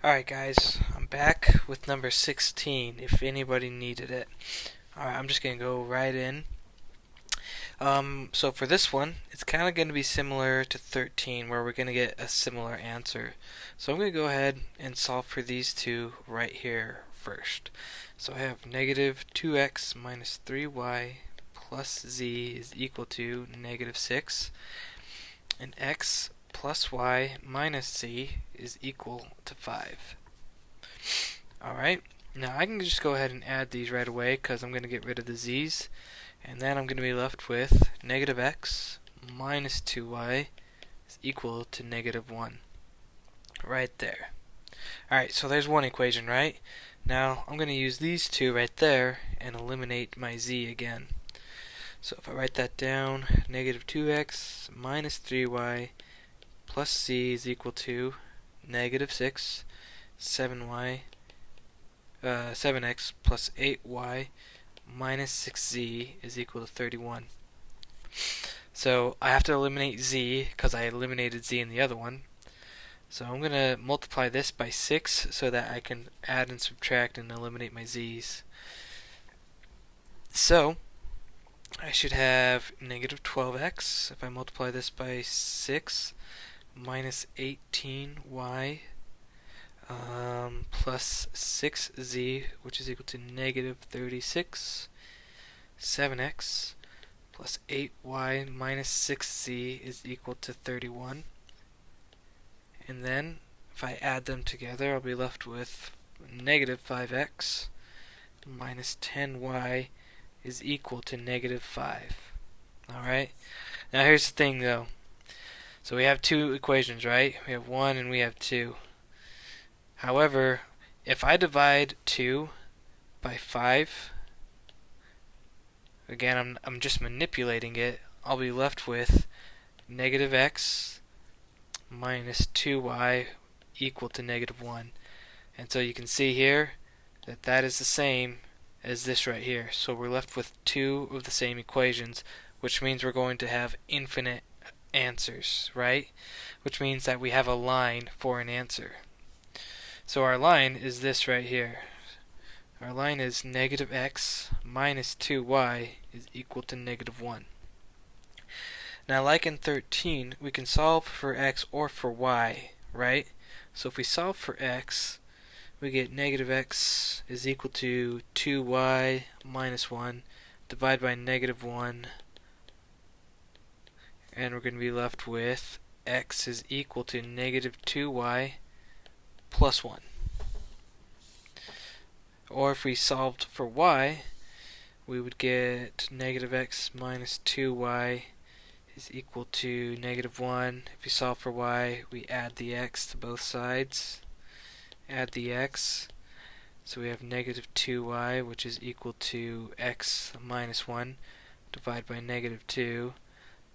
Alright guys, I'm back with number 16 if anybody needed it. Alright, I'm just going to go right in. So for this one, it's kind of going to be similar to 13 where we're going to get a similar answer. So I'm going to go ahead and solve for these two right here first. So I have negative 2x minus 3y plus z is equal to negative 6, and x plus y minus z is equal to 5. Alright, now I can just go ahead and add these right away because I'm going to get rid of the z's, and then I'm going to be left with negative x minus 2y is equal to negative 1. Right there. Alright, so there's one equation, right? Now I'm going to use these two right there and eliminate my z again. So if I write that down, negative 2x minus 3y plus z is equal to negative 6, 7x plus 8y minus 6z is equal to 31. So I have to eliminate z because I eliminated z in the other one. So I'm going to multiply this by 6 so that I can add and subtract and eliminate my z's. So I should have negative 12x if I multiply this by 6 minus 18y plus 6z, which is equal to negative 36. 7x plus 8y minus 6z is equal to 31. And then if I add them together, I'll be left with negative 5x minus 10y is equal to negative 5. Alright? Now here's the thing though. So we have two equations, right? We have 1 and we have 2. However, if I divide 2 by 5, again, I'm just manipulating it, I'll be left with negative x minus 2y equal to negative 1. And so you can see here that that is the same as this right here. So we're left with two of the same equations, which means we're going to have infinite answers, right? Which means that we have a line for an answer. So our line is this right here. Our line is negative x minus 2y is equal to negative 1. Now like in 13, we can solve for x or for y, right? So if we solve for x, we get negative x is equal to 2y minus 1 divided by negative 1, and we're going to be left with x is equal to negative 2y plus 1. Or if we solved for y, we would get negative x minus 2y is equal to negative 1. If we solve for y, we add the x to both sides. Add the x. So we have negative 2y, which is equal to x minus 1. Divide by negative 2.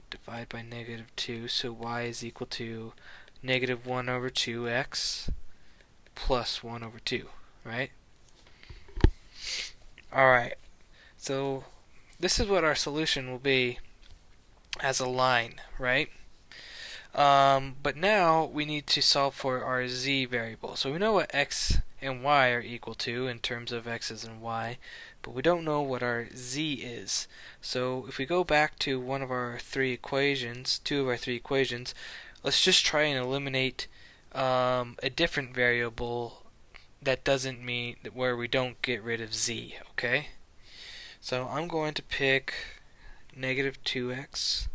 Divide by negative 2. So y is equal to negative 1 over 2x plus 1 over 2, right? Alright, so this is what our solution will be as a line, right? But now we need to solve for our z variable. So we know what x and y are equal to in terms of x's and y, but we don't know what our z is. So if we go back to two of our three equations, let's just try and eliminate a different variable that doesn't mean where we don't get rid of z, okay? So I'm going to pick negative 2x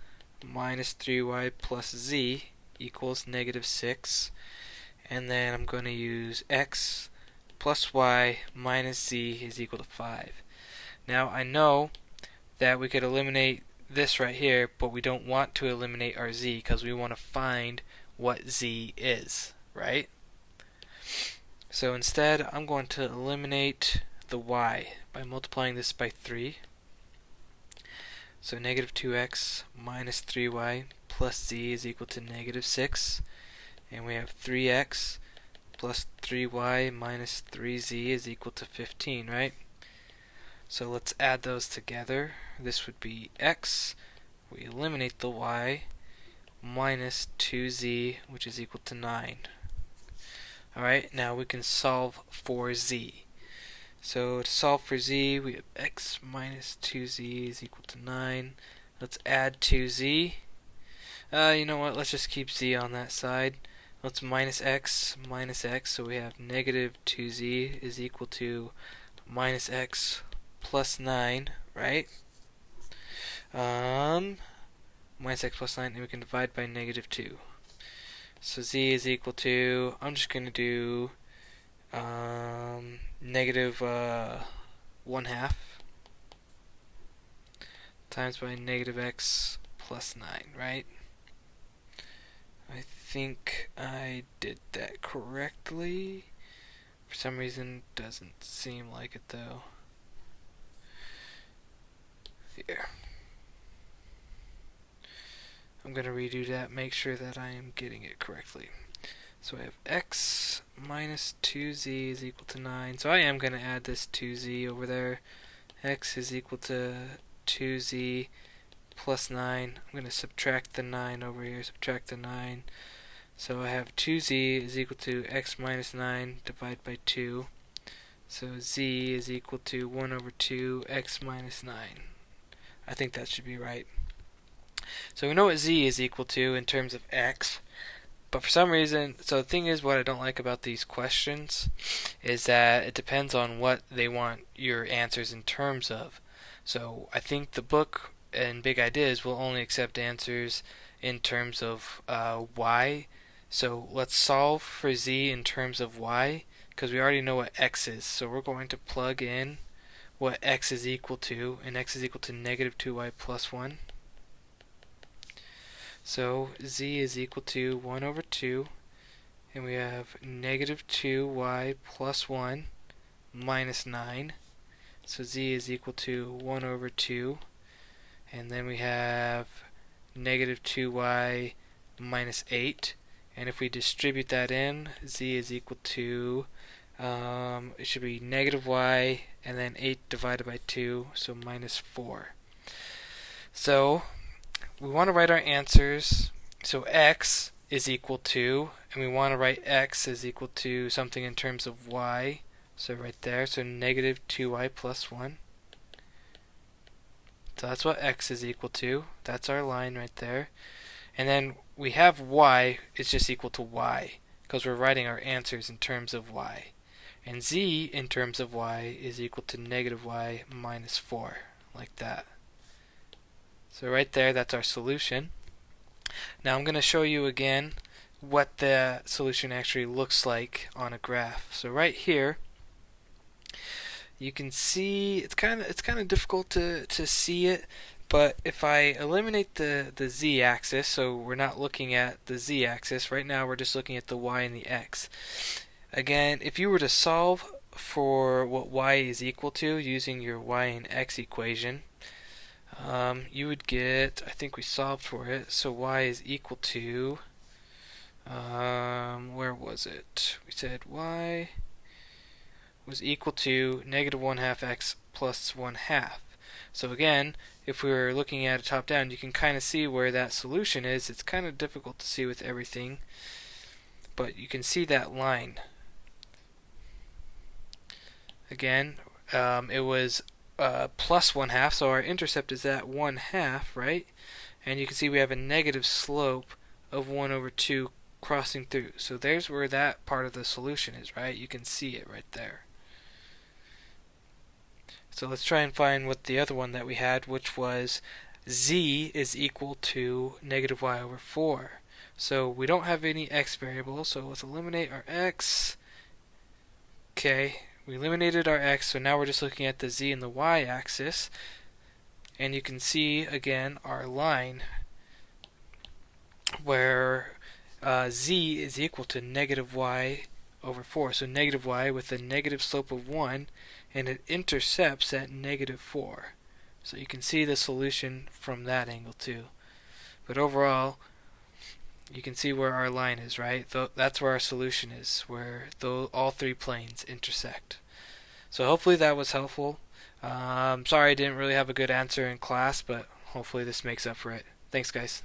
minus 3y plus z equals negative 6, and then I'm going to use x plus y minus z is equal to 5. Now I know that we could eliminate this right here, but we don't want to eliminate our z because we want to find what z is, right? So instead, I'm going to eliminate the y by multiplying this by 3. So negative 2x minus 3y plus z is equal to negative 6. And we have 3x plus 3y minus 3z is equal to 15, right? So let's add those together. This would be x. We eliminate the y minus 2z, which is equal to 9. Alright, now we can solve for z. So to solve for z, we have x minus 2z is equal to 9. Let's add 2z. You know what, let's just keep z on that side. Let's minus x, so we have negative 2z is equal to minus x plus 9, right? Minus x plus 9, and we can divide by negative 2. So z is equal to, I'm just going to do negative 1/2 times by negative x plus 9, right? I think I did that correctly. For some reason, doesn't seem like it though. Here. I'm going to redo that, make sure that I am getting it correctly. So I have x minus 2z is equal to 9. So I am going to add this 2z over there. X is equal to 2z plus 9. I'm going to subtract the 9 over here, subtract the 9. So I have 2z is equal to x minus 9 divided by 2. So z is equal to 1 over 2 x minus 9. I think that should be right. So we know what z is equal to in terms of x, but for some reason, so the thing is, what I don't like about these questions is that it depends on what they want your answers in terms of. So I think the book and Big Ideas will only accept answers in terms of y. So let's solve for z in terms of y, because we already know what x is. So we're going to plug in what x is equal to, and x is equal to negative 2y plus 1. So z is equal to 1 over 2, and we have negative 2y plus 1 minus 9. So z is equal to 1 over 2, and then we have negative 2y minus 8. And if we distribute that in, z is equal to, it should be negative y, and then 8 divided by 2, so minus 4. So we want to write our answers. So x is equal to, and we want to write x is equal to something in terms of y. So right there, so negative 2y plus 1. So that's what x is equal to. That's our line right there. And then we have y is just equal to y, because we're writing our answers in terms of y. And z in terms of y is equal to negative y minus 4, like that. So right there, that's our solution. Now I'm going to show you again what the solution actually looks like on a graph. So right here, you can see it's kind of difficult to see it, but if I eliminate the z-axis, so we're not looking at the z-axis right now, we're just looking at the y and the x. Again, if you were to solve for what y is equal to using your y and x equation, you would get, I think we solved for it, so y is equal to, where was it? We said y was equal to negative 1/2 x plus 1/2. So again, if we were looking at it top down, you can kind of see where that solution is. It's kind of difficult to see with everything, but you can see that line. Again, it was plus 1/2, so our intercept is at 1/2, right? And you can see we have a negative slope of 1 over 2 crossing through. So there's where that part of the solution is, right? You can see it right there. So let's try and find what the other one that we had, which was z is equal to negative y over 4. So we don't have any x variables, so let's eliminate our x. Okay. We eliminated our x, so now we're just looking at the z and the y-axis, and you can see again our line where z is equal to negative y over 4. So negative y with a negative slope of 1, and it intercepts at negative 4. So you can see the solution from that angle too. But overall, you can see where our line is, right? That's where our solution is, where all three planes intersect. So hopefully that was helpful. Sorry I didn't really have a good answer in class, but hopefully this makes up for it. Thanks, guys.